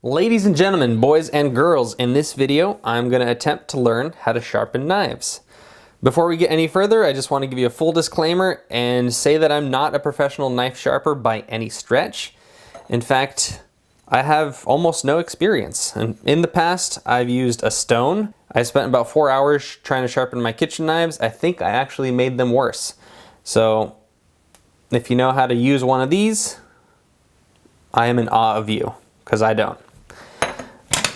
Ladies and gentlemen, boys and girls, in this video I'm going to attempt to learn how to sharpen knives. Before we get any further, I just want to give you a full disclaimer and say that I'm not a professional knife sharper by any stretch. In fact, I have almost no experience. And in the past, I've used a stone. I spent about 4 hours trying to sharpen my kitchen knives. I think I actually made them worse. So if you know how to use one of these, I am in awe of you, because I don't.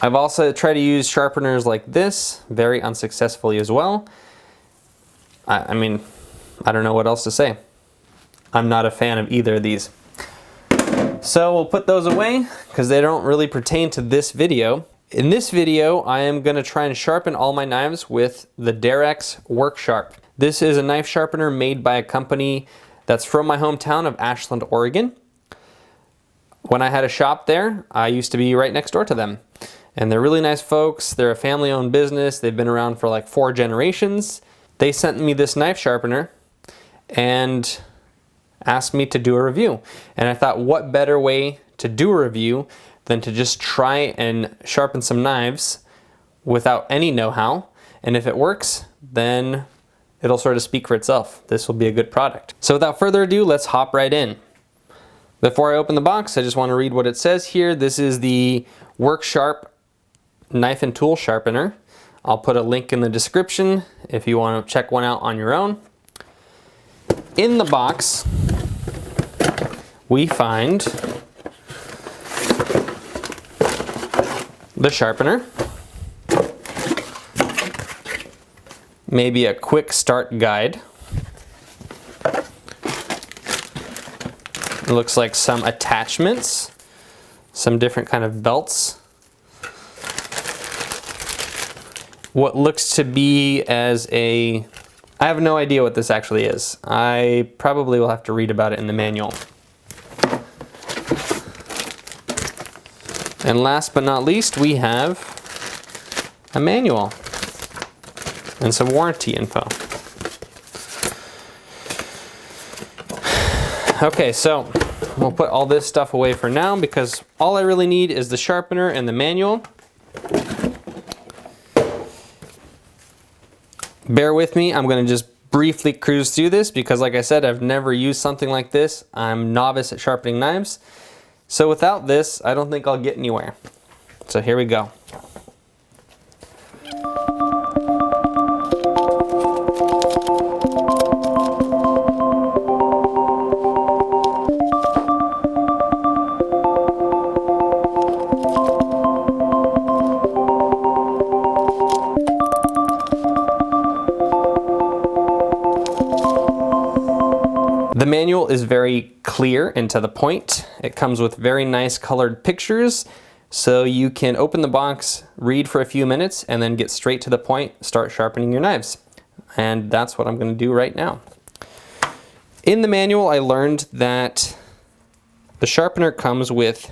I've also tried to use sharpeners like this, very unsuccessfully as well. I mean, I don't know what else to say. I'm not a fan of either of these. So we'll put those away because they don't really pertain to this video. In this video, I am going to try and sharpen all my knives with the Derex WorkSharp. This is a knife sharpener made by a company that's from my hometown of Ashland, Oregon. When I had a shop there, I used to be right next door to them. And they're really nice folks. They're a family-owned business. They've been around for like 4 generations. They sent me this knife sharpener and asked me to do a review. And I thought, what better way to do a review than to just try and sharpen some knives without any know-how. And if it works, then it'll sort of speak for itself. This will be a good product. So without further ado, let's hop right in. Before I open the box, I just want to read what it says here. This is the WorkSharp knife and tool sharpener. I'll put a link in the description if you want to check one out on your own. In the box, we find the sharpener, maybe a quick start guide. It looks like some attachments, some different kind of belts. What looks to be as I have no idea what this actually is. I probably will have to read about it in the manual. And last but not least, we have a manual and some warranty info. Okay, so we'll put all this stuff away for now because all I really need is the sharpener and the manual. Bear with me, I'm going to just briefly cruise through this because like I said, I've never used something like this. I'm novice at sharpening knives. So without this, I don't think I'll get anywhere. So here we go. The manual is very clear and to the point. It comes with very nice colored pictures, so you can open the box, read for a few minutes, and then get straight to the point, start sharpening your knives. And that's what I'm going to do right now. In the manual, I learned that the sharpener comes with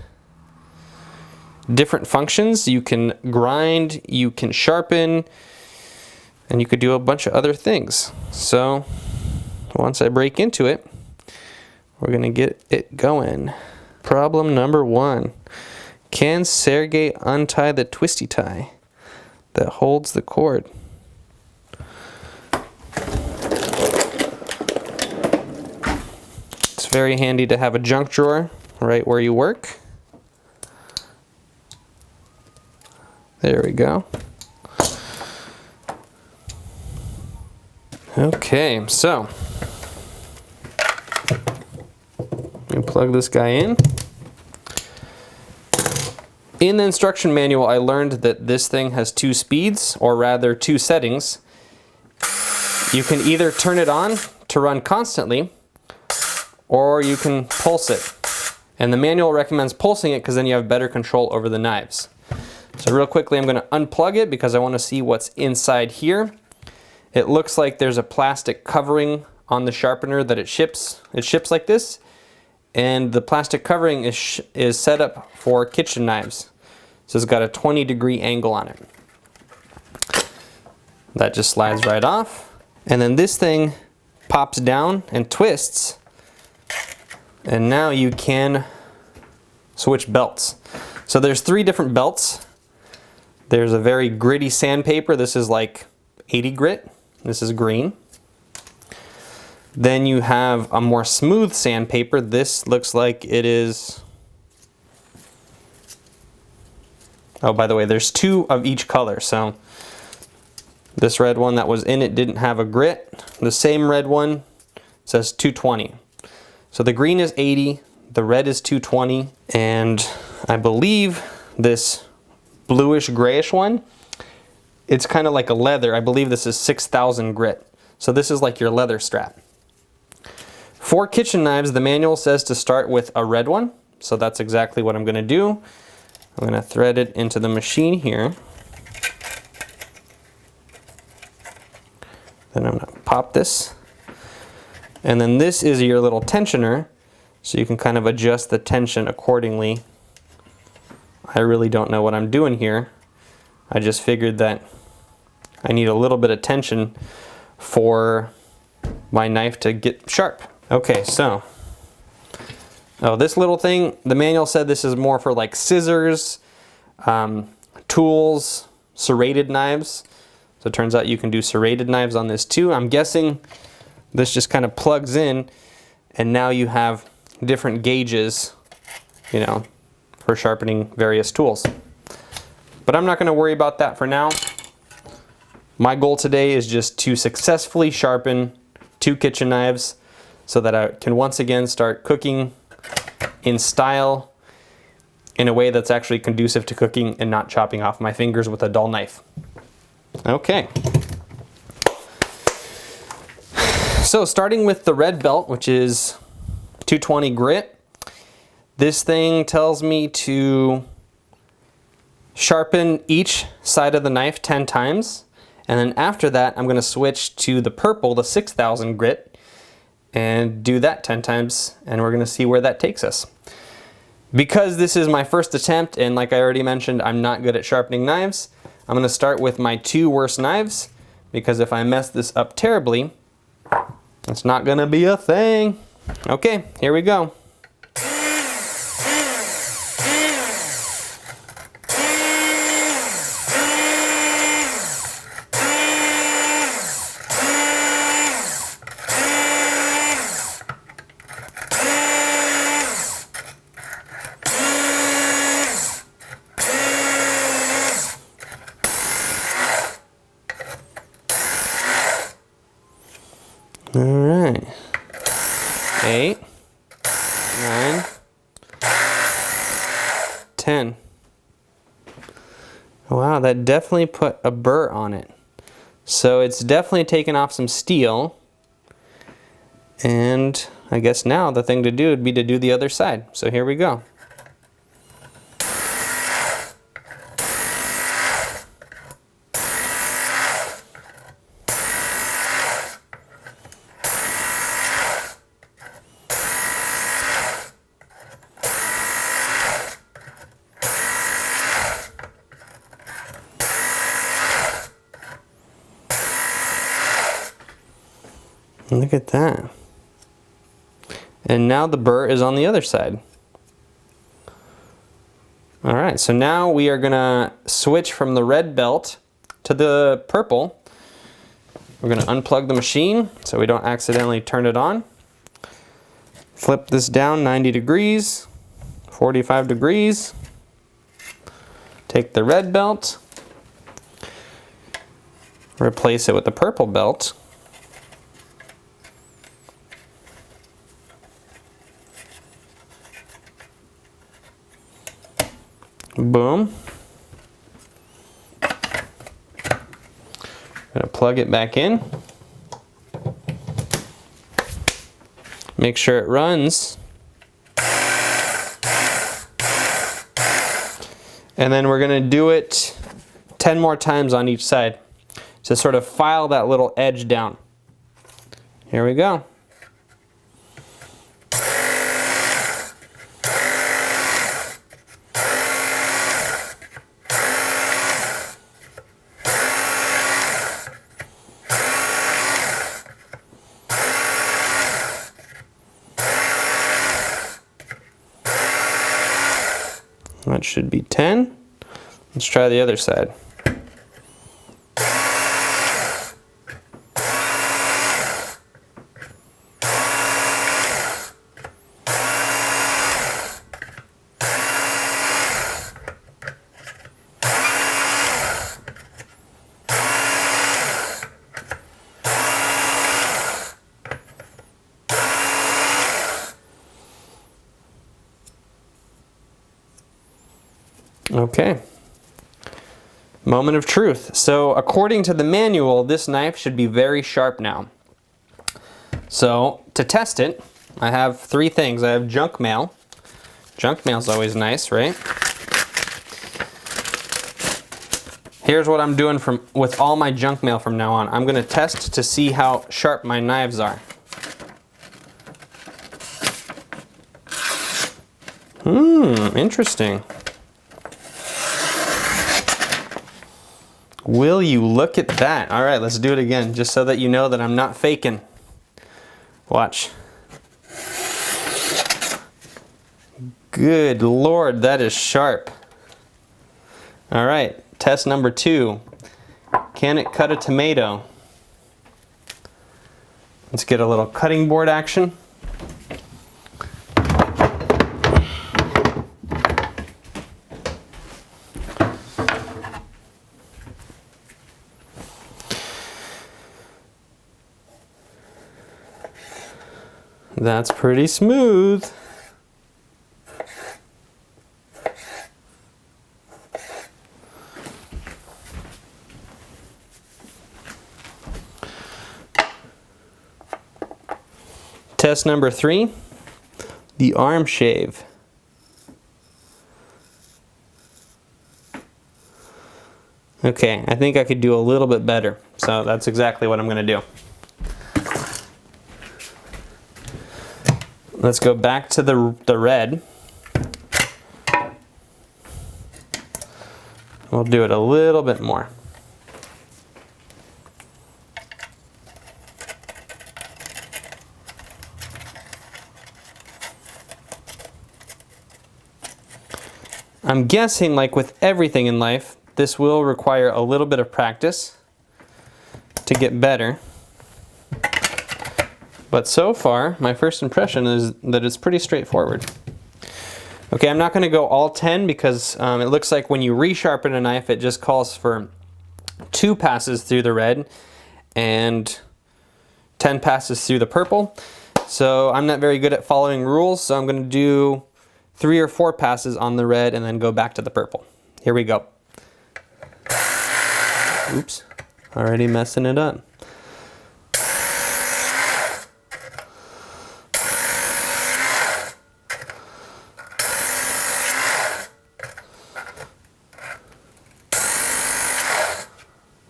different functions. You can grind, you can sharpen, and you could do a bunch of other things. So once I break into it, we're gonna get it going. Problem number 1. Can Sergey untie the twisty tie that holds the cord? It's very handy to have a junk drawer right where you work. There we go. Okay, so plug this guy in. In the instruction manual, I learned that this thing has 2 speeds, or rather 2 settings. You can either turn it on to run constantly, or you can pulse it. And the manual recommends pulsing it because then you have better control over the knives. So real quickly, I'm going to unplug it because I want to see what's inside here. It looks like there's a plastic covering on the sharpener that it ships. It ships like this. And the plastic covering is set up for kitchen knives. So it's got a 20-degree angle on it. That just slides right off. And then this thing pops down and twists. And now you can switch belts. So there's 3 different belts. There's a very gritty sandpaper. This is like 80 grit. This is green. Then you have a more smooth sandpaper. This looks like it is... Oh, by the way, there's 2 of each color. So this red one that was in it didn't have a grit. The same red one says 220. So the green is 80, the red is 220, and I believe this bluish grayish one, it's kind of like a leather. I believe this is 6,000 grit. So this is like your leather strap. For kitchen knives, the manual says to start with a red one. So that's exactly what I'm going to do. I'm going to thread it into the machine here. Then I'm going to pop this. And then this is your little tensioner, so you can kind of adjust the tension accordingly. I really don't know what I'm doing here. I just figured that I need a little bit of tension for my knife to get sharp. Okay, so, this little thing, the manual said this is more for like scissors, tools, serrated knives. So it turns out you can do serrated knives on this too. I'm guessing this just kind of plugs in, and now you have different gauges, you know, for sharpening various tools. But I'm not going to worry about that for now. My goal today is just to successfully sharpen 2 kitchen knives so that I can once again start cooking in style, in a way that's actually conducive to cooking and not chopping off my fingers with a dull knife. Okay. So starting with the red belt, which is 220 grit, this thing tells me to sharpen each side of the knife 10 times. And then after that, I'm going to switch to the purple, the 6,000 grit, and do that 10 times, and we're going to see where that takes us. Because this is my first attempt, and like I already mentioned, I'm not good at sharpening knives, I'm going to start with my 2 worst knives, because if I mess this up terribly, it's not going to be a thing. Okay, here we go. All right, 8, 9, 10. Wow, that definitely put a burr on it. So it's definitely taken off some steel. And I guess now the thing to do would be to do the other side. So here we go. Look at that. And now the burr is on the other side. Alright, so now we are gonna switch from the red belt to the purple. We're gonna unplug the machine so we don't accidentally turn it on. Flip this down 90 degrees, 45 degrees. Take the red belt, replace it with the purple belt. Boom. I'm going to plug it back in. Make sure it runs. And then we're going to do it 10 more times on each side to sort of file that little edge down. Here we go. That should be 10. Let's try the other side. Okay. Moment of truth. So according to the manual, this knife should be very sharp now. So to test it, I have three things. I have junk mail. Junk mail's always nice, right? Here's what I'm doing with all my junk mail from now on. I'm going to test to see how sharp my knives are. Interesting. Will you look at that? All right, let's do it again, just so that you know that I'm not faking. Watch. Good Lord, that is sharp. All right, test number 2. Can it cut a tomato? Let's get a little cutting board action. That's pretty smooth. Test number 3, the arm shave. Okay, I think I could do a little bit better, so that's exactly what I'm going to do. Let's go back to the red. We'll do it a little bit more. I'm guessing, like with everything in life, this will require a little bit of practice to get better. But so far, my first impression is that it's pretty straightforward. Okay, I'm not going to go all 10 because it looks like when you resharpen a knife, it just calls for 2 passes through the red and 10 passes through the purple. So I'm not very good at following rules, so I'm going to do 3 or 4 passes on the red and then go back to the purple. Here we go. Oops, already messing it up.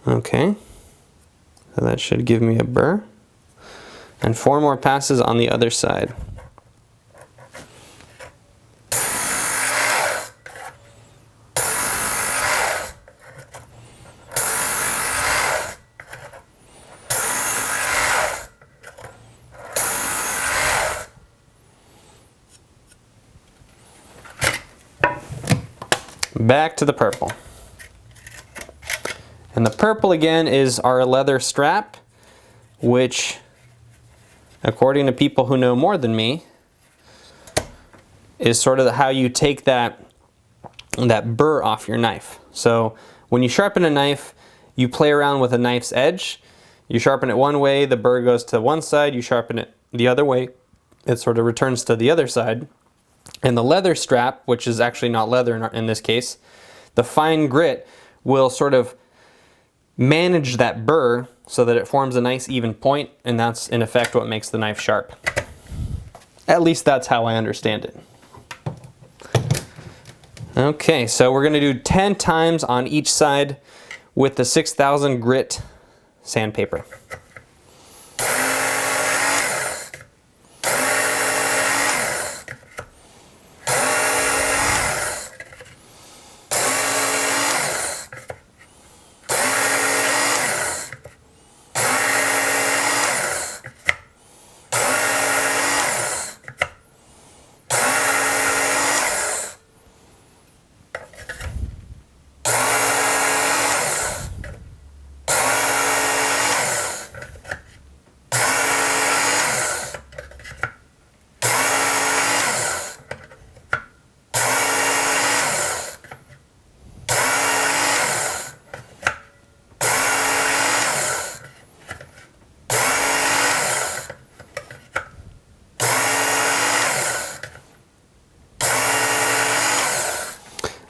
Okay, so that should give me a burr. And 4 more passes on the other side. Back to the purple. And the purple again is our leather strap, which, according to people who know more than me, is sort of how you take that burr off your knife. So when you sharpen a knife, you play around with a knife's edge. You sharpen it one way, the burr goes to one side. You sharpen it the other way, it sort of returns to the other side. And the leather strap, which is actually not leather in this case, the fine grit will sort of manage that burr so that it forms a nice even point, and that's in effect what makes the knife sharp. At least that's how I understand it. Okay, so we're going to do 10 times on each side with the 6000 grit sandpaper.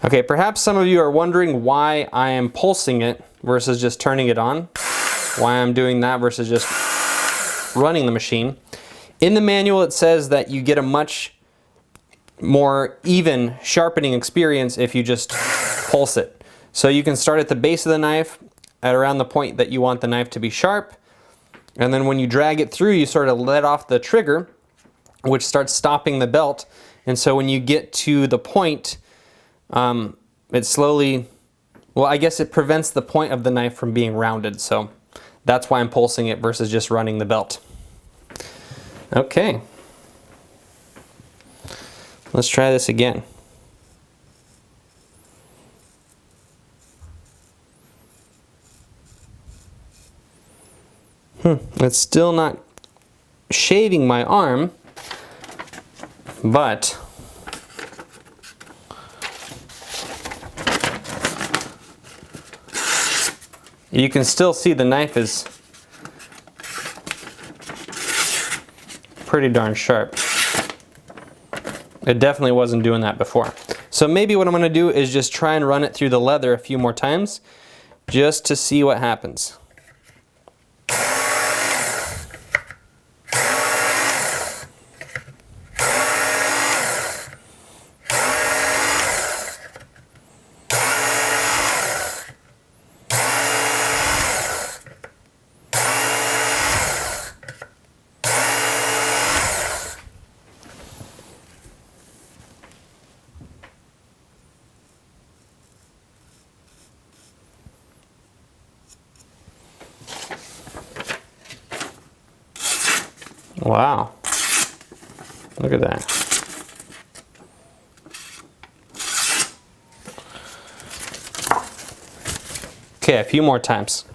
Okay, perhaps some of you are wondering why I am pulsing it versus just turning it on. Why I'm doing that versus just running the machine. In the manual it says that you get a much more even sharpening experience if you just pulse it. So you can start at the base of the knife at around the point that you want the knife to be sharp, and then when you drag it through you sort of let off the trigger, which starts stopping the belt, and so when you get to the point, it slowly, well, I guess it prevents the point of the knife from being rounded, so that's why I'm pulsing it versus just running the belt. Okay, let's try this again. It's still not shaving my arm, but you can still see the knife is pretty darn sharp. It definitely wasn't doing that before. So maybe what I'm going to do is just try and run it through the leather a few more times just to see what happens. Wow, look at that. Okay, a few more times.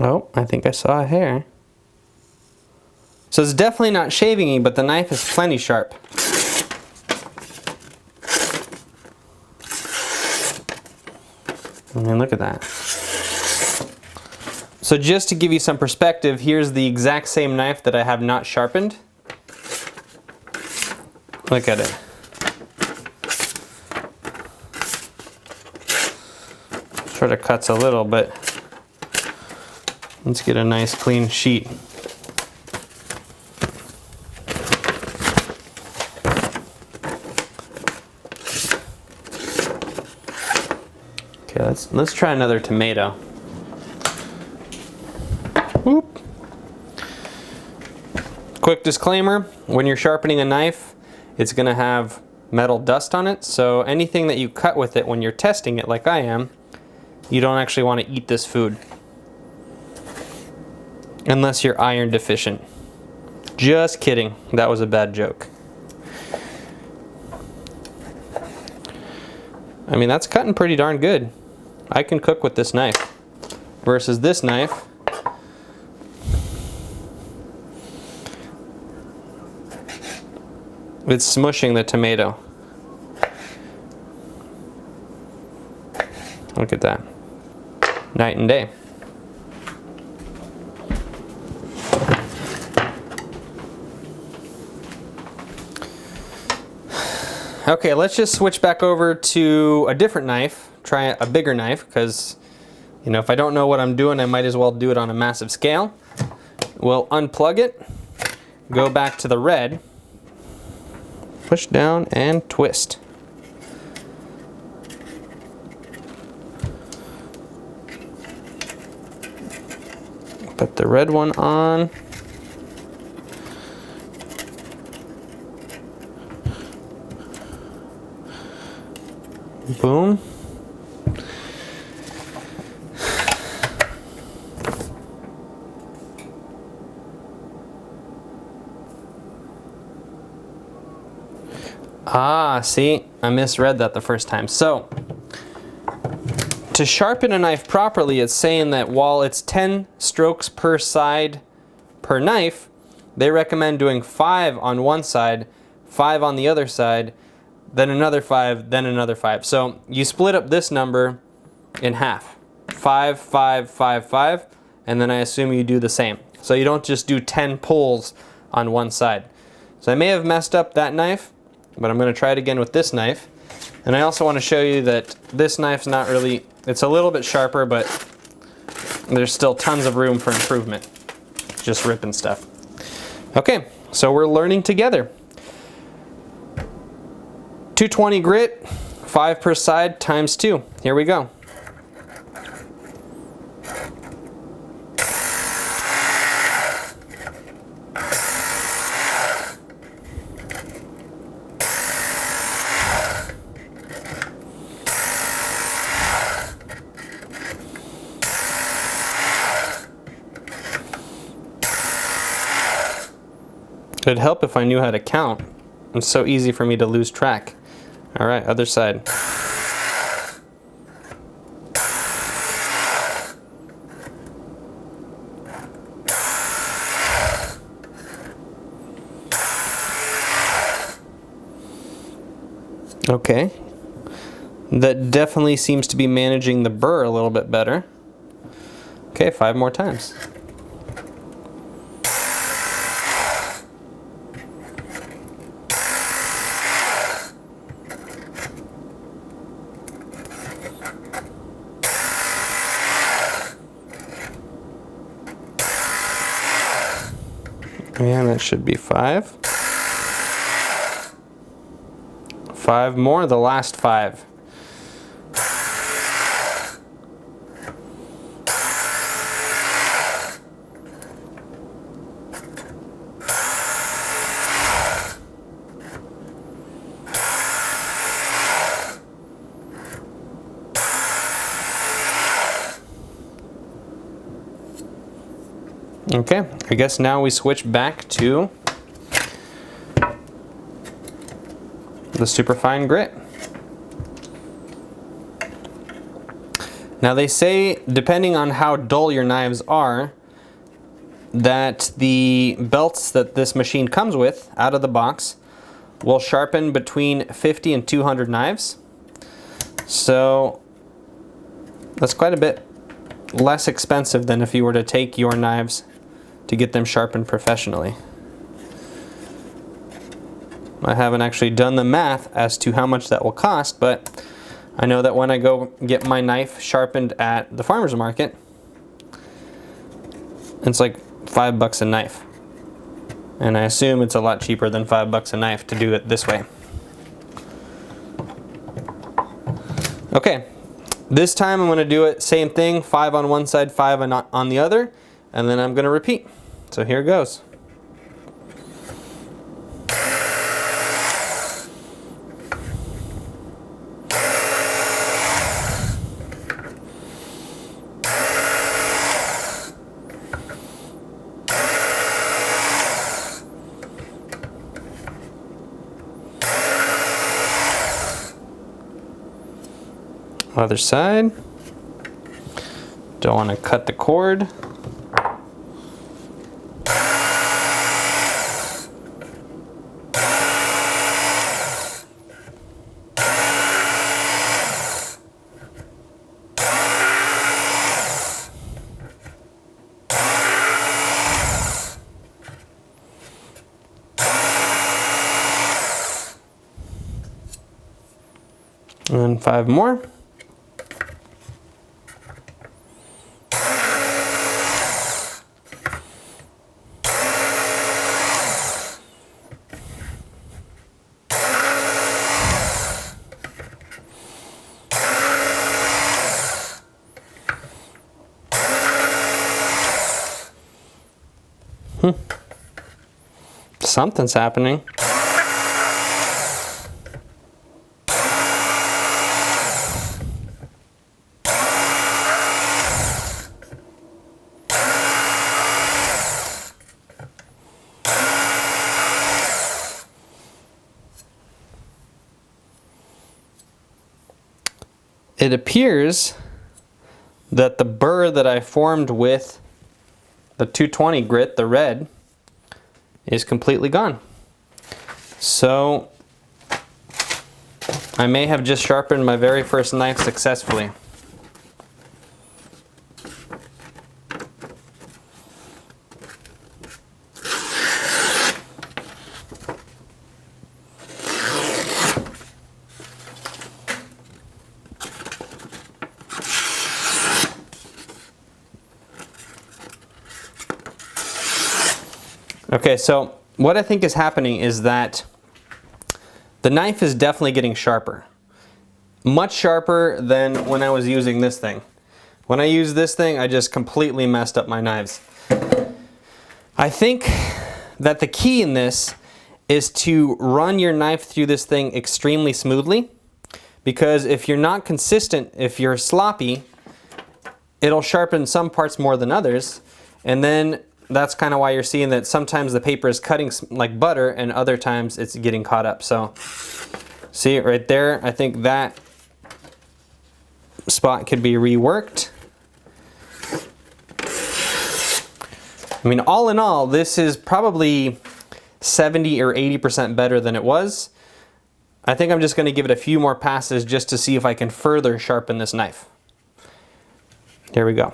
Oh, I think I saw a hair. So it's definitely not shaving me, but the knife is plenty sharp. I mean, look at that. So just to give you some perspective, here's the exact same knife that I have not sharpened. Look at it. Sort of cuts a little, but let's get a nice clean sheet. Okay, let's try another tomato. Whoop. Quick disclaimer, when you're sharpening a knife, it's gonna have metal dust on it, so anything that you cut with it when you're testing it, like I am, you don't actually want to eat this food. Unless you're iron deficient. Just kidding, that was a bad joke. I mean, that's cutting pretty darn good. I can cook with this knife. Versus this knife, it's smushing the tomato. Look at that. Night and day. Okay, let's just switch back over to a different knife, try a bigger knife, because, you know, if I don't know what I'm doing, I might as well do it on a massive scale. We'll unplug it, go back to the red, push down and twist. Put the red one on. Boom. Ah, see, I misread that the first time. So, to sharpen a knife properly, it's saying that while it's 10 strokes per side per knife, they recommend doing 5 on one side, 5 on the other side, then another 5, then another 5. So you split up this number in half. 5, 5, 5, 5, and then I assume you do the same. So you don't just do 10 pulls on one side. So I may have messed up that knife, but I'm going to try it again with this knife. And I also want to show you that this knife's not really, it's a little bit sharper, but there's still tons of room for improvement. Just ripping stuff. Okay, so we're learning together. 220 grit, 5 per side times 2. Here we go. It'd help if I knew how to count. It's so easy for me to lose track. All right, other side. Okay. That definitely seems to be managing the burr a little bit better. Okay, 5 more times. And that should be 5. 5 more, the last 5. Okay, I guess now we switch back to the superfine grit. Now they say, depending on how dull your knives are, that the belts that this machine comes with out of the box will sharpen between 50 and 200 knives. So that's quite a bit less expensive than if you were to take your knives to get them sharpened professionally. I haven't actually done the math as to how much that will cost, but I know that when I go get my knife sharpened at the farmer's market, it's like $5 a knife. And I assume it's a lot cheaper than $5 a knife to do it this way. Okay, this time I'm going to do it same thing, 5 on one side, 5 on the other, and then I'm going to repeat. So here goes. Other side. Don't want to cut the cord. And 5 more. Something's happening. It appears that the burr that I formed with the 220 grit, the red, is completely gone. So I may have just sharpened my very first knife successfully. Okay, so what I think is happening is that the knife is definitely getting sharper. Much sharper than when I was using this thing. When I used this thing, I just completely messed up my knives. I think that the key in this is to run your knife through this thing extremely smoothly, because if you're not consistent, if you're sloppy, it'll sharpen some parts more than others, and then that's kind of why you're seeing that sometimes the paper is cutting like butter and other times it's getting caught up. So see it right there? I think that spot could be reworked. I mean, all in all, this is probably 70 or 80% better than it was. I think I'm just going to give it a few more passes just to see if I can further sharpen this knife. Here we go.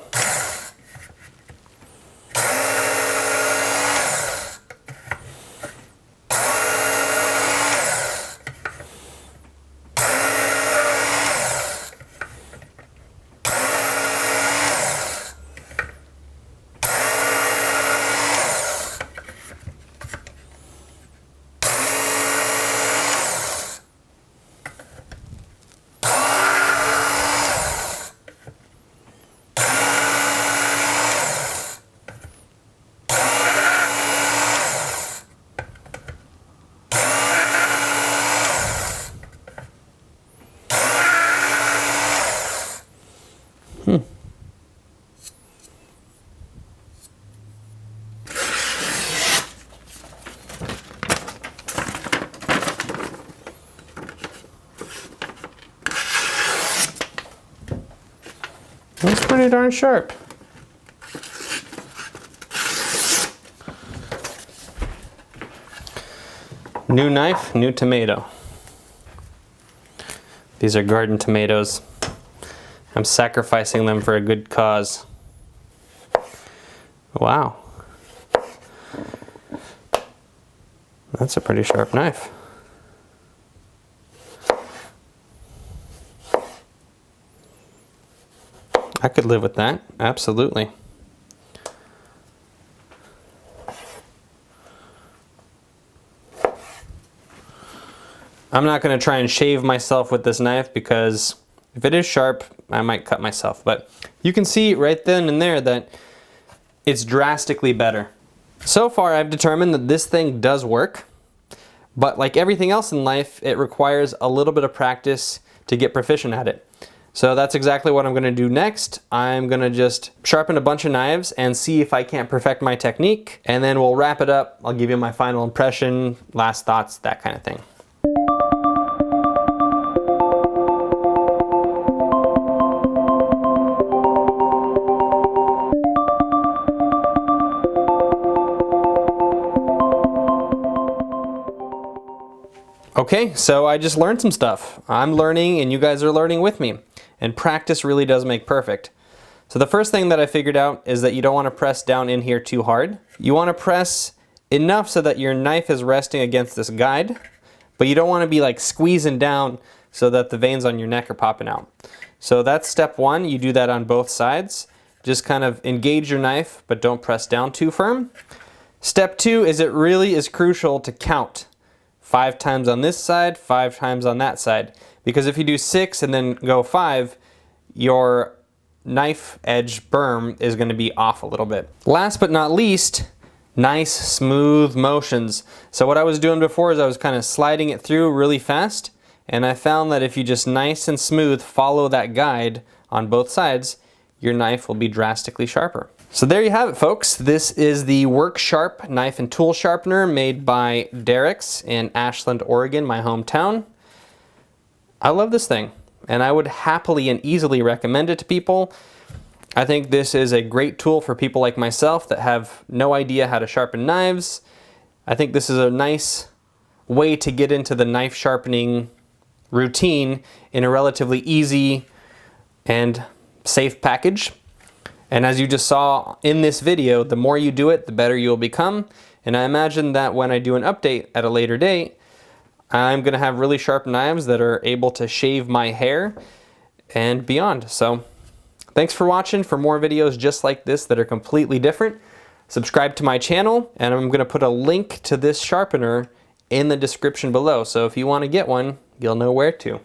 That's pretty darn sharp. New knife, new tomato. These are garden tomatoes. I'm sacrificing them for a good cause. Wow. That's a pretty sharp knife. I could live with that, absolutely. I'm not going to try and shave myself with this knife because if it is sharp, I might cut myself. But you can see right then and there that it's drastically better. So far, I've determined that this thing does work, but like everything else in life, it requires a little bit of practice to get proficient at it. So that's exactly what I'm going to do next. I'm going to just sharpen a bunch of knives and see if I can't perfect my technique, and then we'll wrap it up. I'll give you my final impression, last thoughts, that kind of thing. Okay, so I just learned some stuff. I'm learning and you guys are learning with me. And practice really does make perfect. So the first thing that I figured out is that you don't want to press down in here too hard. You want to press enough so that your knife is resting against this guide, but you don't want to be like squeezing down so that the veins on your neck are popping out. So that's step one. You do that on both sides. Just kind of engage your knife, but don't press down too firm. Step two is it really is crucial to count 5 times on this side, 5 times on that side. Because if you do 6 and then go 5, your knife edge berm is going to be off a little bit. Last but not least, nice smooth motions. So what I was doing before is I was kind of sliding it through really fast, and I found that if you just nice and smooth follow that guide on both sides, your knife will be drastically sharper. So there you have it, folks. This is the Work Sharp knife and tool sharpener made by Derek's in Ashland, Oregon, my hometown. I love this thing, and I would happily and easily recommend it to people. I think this is a great tool for people like myself that have no idea how to sharpen knives. I think this is a nice way to get into the knife sharpening routine in a relatively easy and safe package. And as you just saw in this video, the more you do it, the better you'll become. And I imagine that when I do an update at a later date, I'm gonna have really sharp knives that are able to shave my hair and beyond. So thanks for watching. For more videos just like this that are completely different, subscribe to my channel, and I'm gonna put a link to this sharpener in the description below. So if you wanna get one, you'll know where to.